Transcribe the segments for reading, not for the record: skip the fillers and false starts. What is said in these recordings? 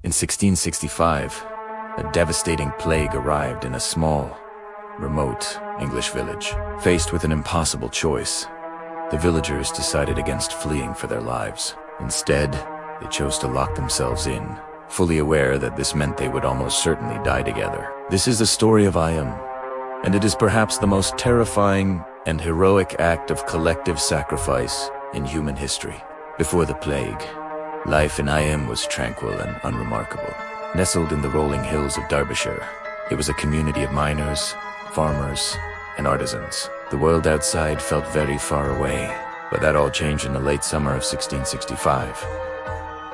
In 1665, a devastating plague arrived in a small, remote English village. Faced with an impossible choice, the villagers decided against fleeing for their lives. Instead, they chose to lock themselves in, fully aware that this meant they would almost certainly die together. This is the story of eyam, and it is perhaps the most terrifying and heroic act of collective sacrifice in human history. Before the plague, life in eyam was tranquil and unremarkable. Nestled in the rolling hills of Derbyshire, it was a community of miners, farmers, and artisans. The world outside felt very far away, but that all changed in the late summer of 1665.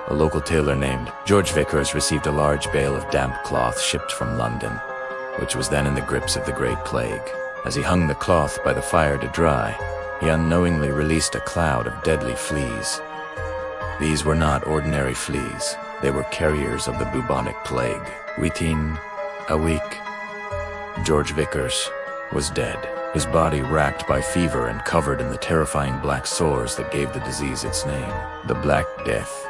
A local tailor named George Vickers received a large bale of damp cloth shipped from London, which was then in the grips of the Great Plague. As he hung the cloth by the fire to dry, he unknowingly released a cloud of deadly fleas. These were not ordinary fleas. They were carriers of the bubonic plague. Within a week, George Vickers was dead, his body racked by fever and covered in the terrifying black sores that gave the disease its name, the Black Death.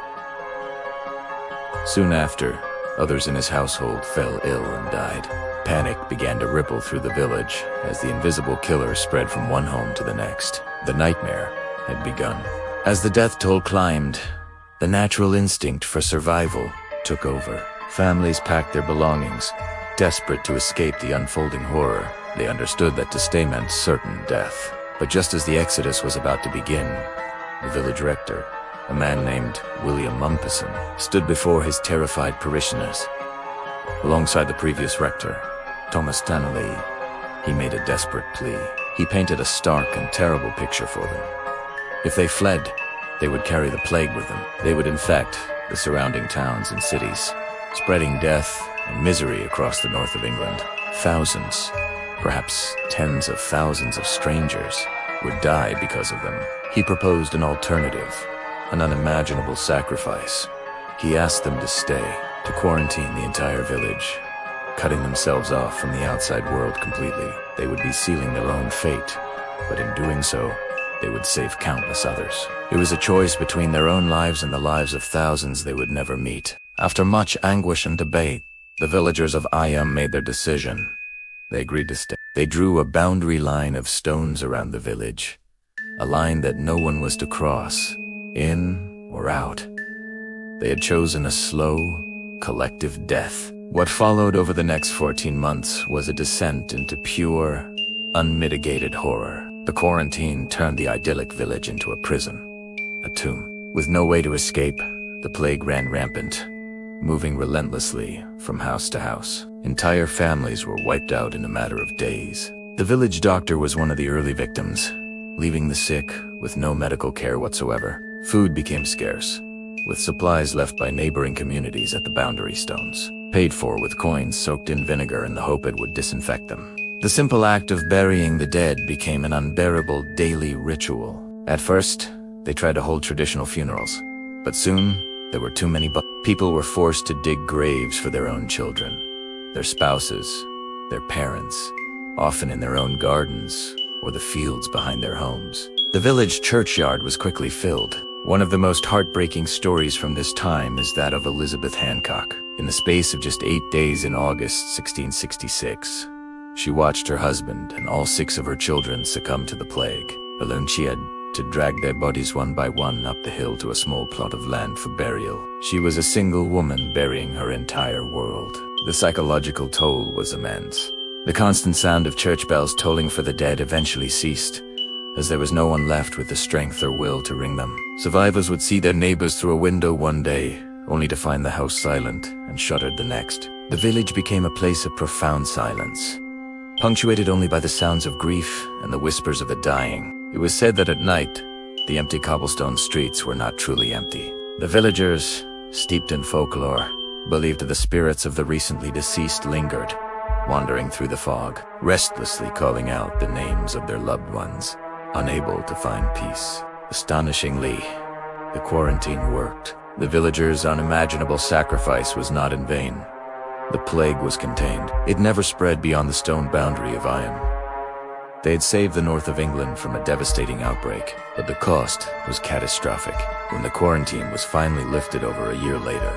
Soon after, others in his household fell ill and died. Panic began to ripple through the village as the invisible killer spread from one home to the next. The nightmare had begun. As the death toll climbed, the natural instinct for survival took over. Families packed their belongings, desperate to escape the unfolding horror. They understood that to stay meant certain death. But just as the exodus was about to begin, the village rector, a man named William Mumpison, stood before his terrified parishioners. Alongside the previous rector, Thomas Stanley, he made a desperate plea. He painted a stark and terrible picture for them. If they fled, they would carry the plague with them. They would infect the surrounding towns and cities, spreading death and misery across the north of England. Thousands, perhaps tens of thousands of strangers would die because of them. He proposed an alternative, an unimaginable sacrifice. He asked them to stay, to quarantine the entire village, cutting themselves off from the outside world completely. They would be sealing their own fate, but in doing so, they would save countless others. It was a choice between their own lives and the lives of thousands they would never meet. After much anguish and debate, the villagers of eyam made their decision. They agreed to stay. They drew a boundary line of stones around the village, a line that no one was to cross, in or out. They had chosen a slow, collective death. What followed over the next 14 months was a descent into pure, unmitigated horror. The quarantine turned the idyllic village into a prison, a tomb. With no way to escape, the plague ran rampant, moving relentlessly from house to house. Entire families were wiped out in a matter of days. The village doctor was one of the early victims, leaving the sick with no medical care whatsoever. Food became scarce, with supplies left by neighboring communities at the boundary stones, paid for with coins soaked in vinegar in the hope it would disinfect them. The simple act of burying the dead became an unbearable daily ritual. At first, they tried to hold traditional funerals, but soon there were too many people were forced to dig graves for their own children, their spouses, their parents, often in their own gardens or the fields behind their homes. The village churchyard was quickly filled. One of the most heartbreaking stories from this time is that of Elizabeth Hancock. In the space of just 8 days in August 1666, she watched her husband and all 6 of her children succumb to the plague. Alone, she had to drag their bodies one by one up the hill to a small plot of land for burial. She was a single woman burying her entire world. The psychological toll was immense. The constant sound of church bells tolling for the dead eventually ceased, as there was no one left with the strength or will to ring them. Survivors would see their neighbors through a window one day, only to find the house silent and shuttered the next. The village became a place of profound silence, punctuated only by the sounds of grief and the whispers of the dying. It was said that at night, the empty cobblestone streets were not truly empty. The villagers, steeped in folklore, believed the spirits of the recently deceased lingered, wandering through the fog, restlessly calling out the names of their loved ones, unable to find peace. Astonishingly, the quarantine worked. The villagers' unimaginable sacrifice was not in vain. The plague was contained. It never spread beyond the stone boundary of eyam. They had saved the north of England from a devastating outbreak, but the cost was catastrophic. When the quarantine was finally lifted over a year later,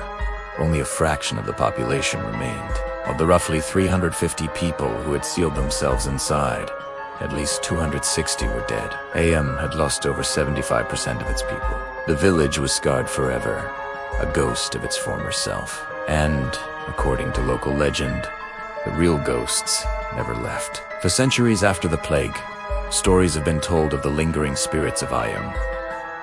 Only a fraction of the population remained. Of the roughly 350 people who had sealed themselves inside, at least 260 were dead. Eyam had lost over 75% of its people. The village was scarred forever, a ghost of its former self. And, according to local legend, the real ghosts never left. For centuries after the plague, stories have been told of the lingering spirits of eyam.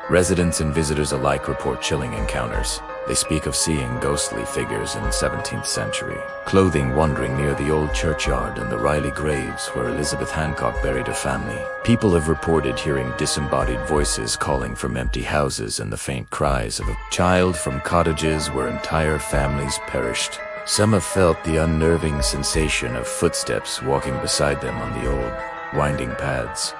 Residents and visitors alike report chilling encounters. They speak of seeing ghostly figures in the 17th century, clothing wandering near the old churchyard and the Riley graves where Elizabeth Hancock buried her family. People have reported hearing disembodied voices calling from empty houses and the faint cries of a child from cottages where entire families perished. Some have felt the unnerving sensation of footsteps walking beside them on the old, winding paths,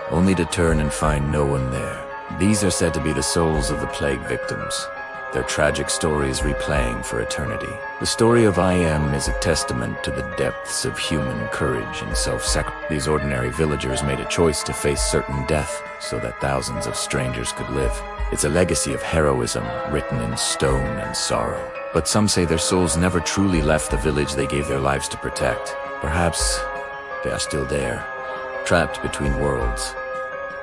only to turn and find no one there. These are said to be the souls of the plague victims, their tragic stories replaying for eternity. The story of eyam is a testament to the depths of human courage and self-sacrifice. These ordinary villagers made a choice to face certain death so that thousands of strangers could live. It's a legacy of heroism written in stone and sorrow. But some say their souls never truly left the village they gave their lives to protect. Perhaps they are still there, trapped between worlds,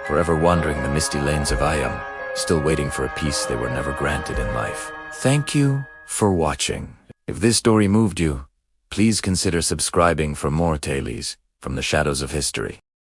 forever wandering the misty lanes of eyam, still waiting for a peace they were never granted in life. Thank you for watching. If this story moved you, please consider subscribing for more tales from the shadows of history.